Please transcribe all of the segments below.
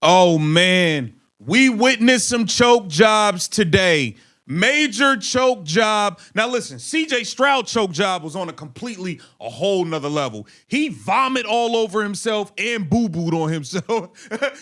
Oh, man. We witnessed some choke jobs today. Major choke job. Now, listen, CJ Stroud choke job was on a whole nother level. He vomit all over himself and boo-booed on himself.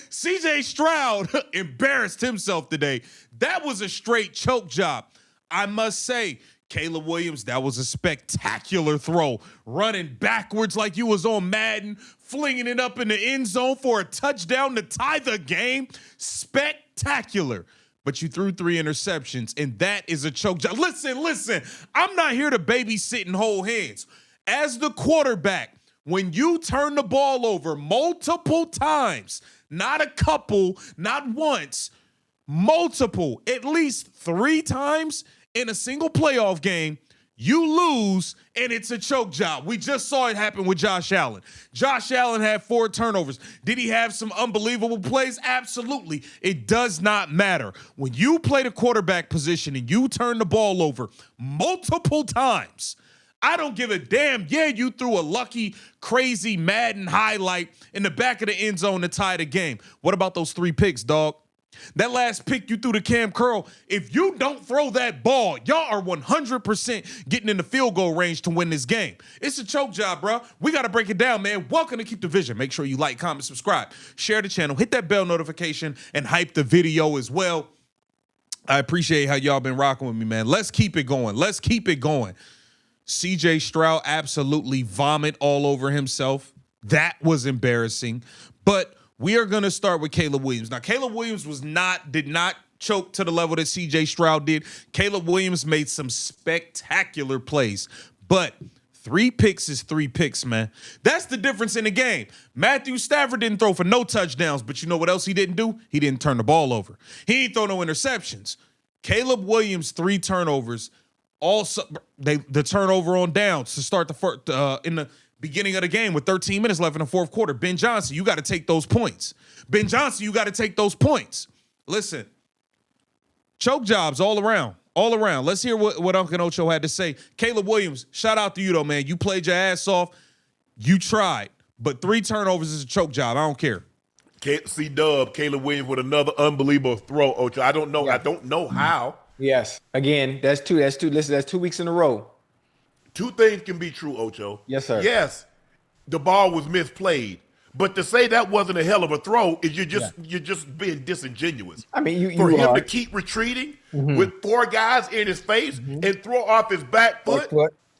CJ Stroud embarrassed himself today. That was a straight choke job. I must say, Caleb Williams, that was a spectacular throw. Running backwards like you was on Madden, flinging it up in the end zone for a touchdown to tie the game. Spectacular. But you threw 3 interceptions, and that is a choke job. Listen. I'm not here to babysit and hold hands. As the quarterback, when you turn the ball over multiple times, not a couple, not once, multiple, at least 3 times in a single playoff game, you lose, and it's a choke job. We just saw it happen with Josh Allen. Josh Allen had 4 turnovers. Did he have some unbelievable plays? Absolutely. It does not matter. When you play the quarterback position and you turn the ball over multiple times, I don't give a damn. Yeah, you threw a lucky, crazy Madden highlight in the back of the end zone to tie the game. What about those 3 picks, dog? That last pick you threw to Cam Curl, if you don't throw that ball, y'all are 100% getting in the field goal range to win this game. It's a choke job, bro. We got to break it down, man. Welcome to Keep the Vision. Make sure you like, comment, subscribe, share the channel, hit that bell notification, and hype the video as well. I appreciate how y'all been rocking with me, man. Let's keep it going. CJ Stroud absolutely vomit all over himself. That was embarrassing. But we are going to start with Caleb Williams. Now, Caleb Williams did not choke to the level that CJ Stroud did. Caleb Williams made some spectacular plays, but 3 picks is 3 picks, man. That's the difference in the game. Matthew Stafford didn't throw for no touchdowns, but you know what else he didn't do? He didn't turn the ball over. He didn't throw no interceptions. Caleb Williams, 3 turnovers. Also, the turnover on downs to start the first in the beginning of the game with 13 minutes left in the fourth quarter. Ben Johnson, you got to take those points. Listen, choke jobs all around. Let's hear what Uncle Ocho had to say. Caleb Williams, shout out to you, though, man. You played your ass off. You tried. But 3 turnovers is a choke job. I don't care. C-Dub, Caleb Williams with another unbelievable throw, Ocho. I don't know. Yeah. I don't know how. Yes. Again, that's 2. Listen, that's 2 weeks in a row. 2 things can be true, Ocho. Yes, sir. Yes, the ball was misplayed, but to say that wasn't a hell of a throw is you're just being disingenuous. I mean, for him to keep retreating with 4 guys in his face and throw off his back foot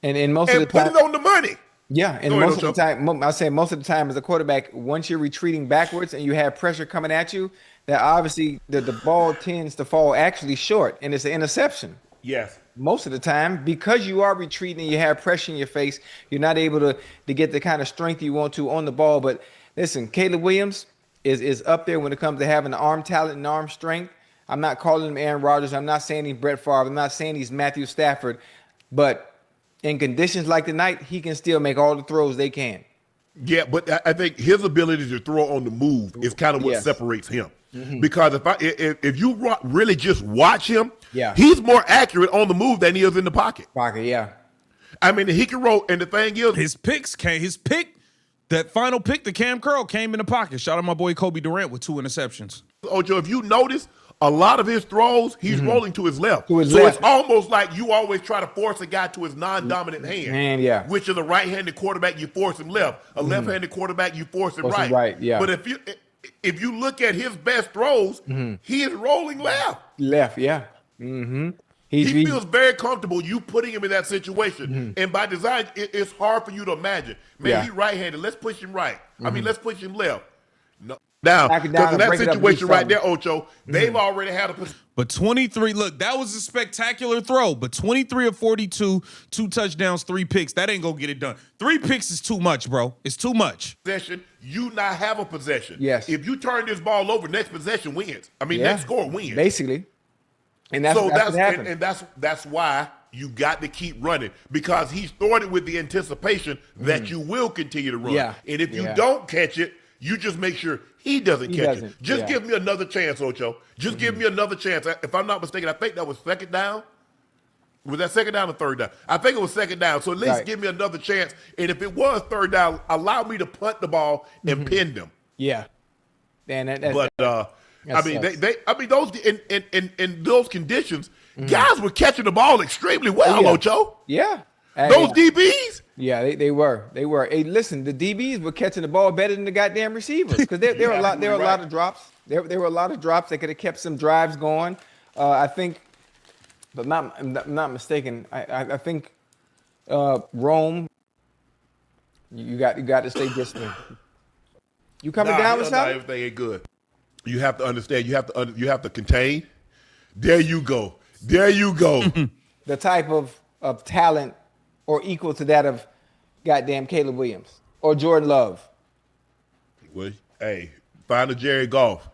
and most of the time put it on the money. Yeah, and most of the time, I say most of the time as a quarterback, once you're retreating backwards and you have pressure coming at you, that obviously the ball tends to fall actually short, and it's an interception. Yes. Most of the time, because you are retreating and you have pressure in your face, you're not able to get the kind of strength you want to on the ball. But listen, Caleb Williams is up there when it comes to having the arm talent and arm strength. I'm not calling him Aaron Rodgers. I'm not saying he's Brett Favre. I'm not saying he's Matthew Stafford. But in conditions like tonight, he can still make all the throws they can. Yeah, but I think his ability to throw on the move is kind of what separates him. Because if you really just watch him, he's more accurate on the move than he is in the pocket. I mean, he can roll, and the thing is, that final pick, the Cam Curl, came in the pocket. Shout out my boy Kobe Durant with 2 interceptions. Ojo, if you notice, a lot of his throws, he's rolling to his left. It's almost like you always try to force a guy to his non-dominant hand. Which is a right-handed quarterback, you force him left. A left-handed quarterback, you force him right. But if you look at his best throws, he is rolling left. He feels very comfortable you putting him in that situation. And by design, it's hard for you to imagine. Man, he's right-handed. Let's push him right. I mean, let's push him left. No. Now, because in that situation right there, Ocho, they've already had a position. But 23, look, that was a spectacular throw. But 23 of 42, 2 touchdowns, 3 picks. That ain't going to get it done. 3 picks is too much, bro. It's too much. Possession, you not have a possession. Yes. If you turn this ball over, next possession wins. I mean, next score wins. Basically. And that's what happened. And that's why you got to keep running, because he's throwing it with the anticipation that you will continue to run. And if you don't catch it, you just make sure he doesn't catch it. Just give me another chance, Ocho. Just give me another chance. If I'm not mistaken, I think that was 2nd down. Was that 2nd down or 3rd down? I think it was 2nd down. So at least give me another chance. And if it was 3rd down, allow me to punt the ball and pin them. I mean, those in those conditions, guys were catching the ball extremely well, Ocho. Yeah. Those DBs? Yeah, they were. Hey, listen, the DBs were catching the ball better than the goddamn receivers because there were a lot of drops. There were a lot of drops that could have kept some drives going. I think, but I'm not mistaken. I think Rome. You got to stay disciplined. You coming down with something? Everything ain't good. You have to understand. You have to contain. There you go. The type of talent or equal to that of goddamn Caleb Williams or Jordan Love. Well, hey, find a Jerry Goff.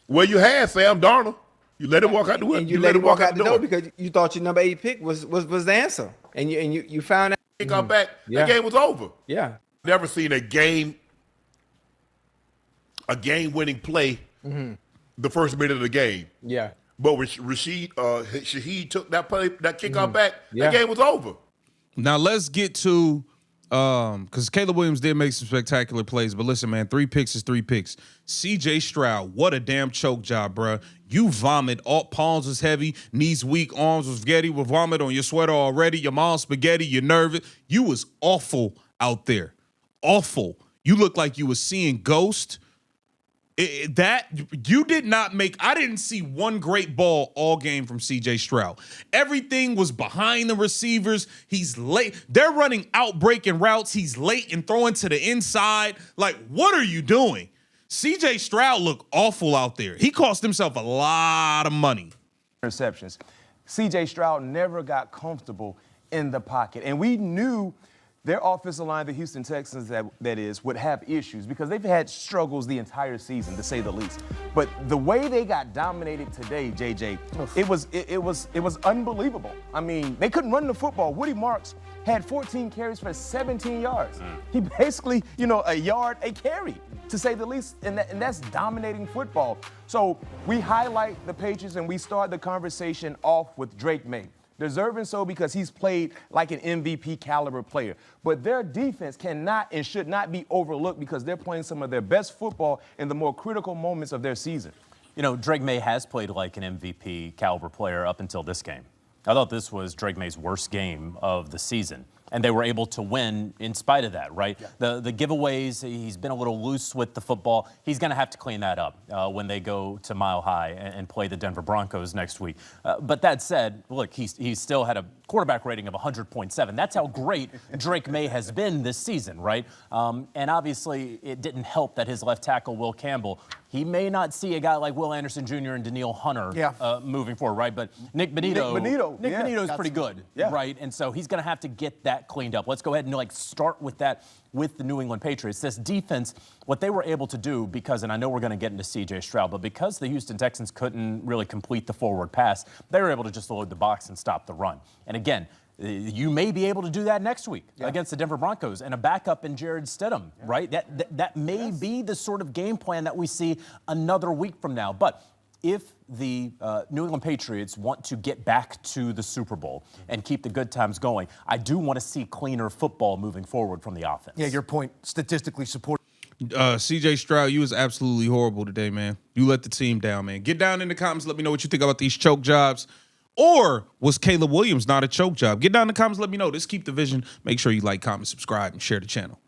Well, you had Sam Darnold. You let him walk out the window. And you let him walk out the door because you thought your number 8 pick was the answer, and you found out. He got back. The game was over. Yeah. Never seen a game-winning play the first minute of the game. Yeah. But when Shaheed took that kickoff back, the game was over. Now let's get to because Caleb Williams did make some spectacular plays, but listen, man, 3 picks is 3 picks. CJ Stroud, what a damn choke job, bro. You vomit. All palms was heavy, knees weak, arms was spaghetti with vomit on your sweater already. Your mom's spaghetti, you're nervous. You was awful out there. Awful. You look like you was seeing ghosts. You did not make. I didn't see one great ball all game from CJ Stroud. Everything was behind the receivers. He's late. They're running out breaking routes. He's late and throwing to the inside. Like, what are you doing? CJ Stroud looked awful out there. He cost himself a lot of money. Interceptions. CJ Stroud never got comfortable in the pocket, and we knew their offensive line, the Houston Texans, that is, would have issues because they've had struggles the entire season, to say the least. But the way they got dominated today, JJ, it was unbelievable. I mean, they couldn't run the football. Woody Marks had 14 carries for 17 yards. He basically, a yard a carry, to say the least, and that's dominating football. So we highlight the Patriots and we start the conversation off with Drake May. Deserving so because he's played like an MVP caliber player. But their defense cannot and should not be overlooked because they're playing some of their best football in the more critical moments of their season. Drake May has played like an MVP caliber player up until this game. I thought this was Drake May's worst game of the season. And they were able to win in spite of that, right? Yeah. The giveaways, he's been a little loose with the football. He's going to have to clean that up when they go to Mile High and play the Denver Broncos next week. But that said, look, he still had a quarterback rating of 100.7. That's how great Drake May has been this season, right? And obviously, it didn't help that his left tackle, Will Campbell, he may not see a guy like Will Anderson Jr. and Daniil Hunter moving forward, right? But Nick Benito is pretty good, right? And so he's going to have to get that cleaned up. Let's go ahead and start with that with the New England Patriots. This defense, what they were able to do because, and I know we're going to get into CJ Stroud, but because the Houston Texans couldn't really complete the forward pass, they were able to just load the box and stop the run. And again, you may be able to do that next week against the Denver Broncos and a backup in Jared Stidham, right? That may be the sort of game plan that we see another week from now. But if the New England Patriots want to get back to the Super Bowl and keep the good times going, I do want to see cleaner football moving forward from the offense. Yeah, your point, statistically supported. CJ Stroud, you was absolutely horrible today, man. You let the team down, man. Get down in the comments. Let me know what you think about these choke jobs. Or was Caleb Williams not a choke job? Get down in the comments. Let me know. This Keep the Vision. Make sure you like, comment, subscribe, and share the channel.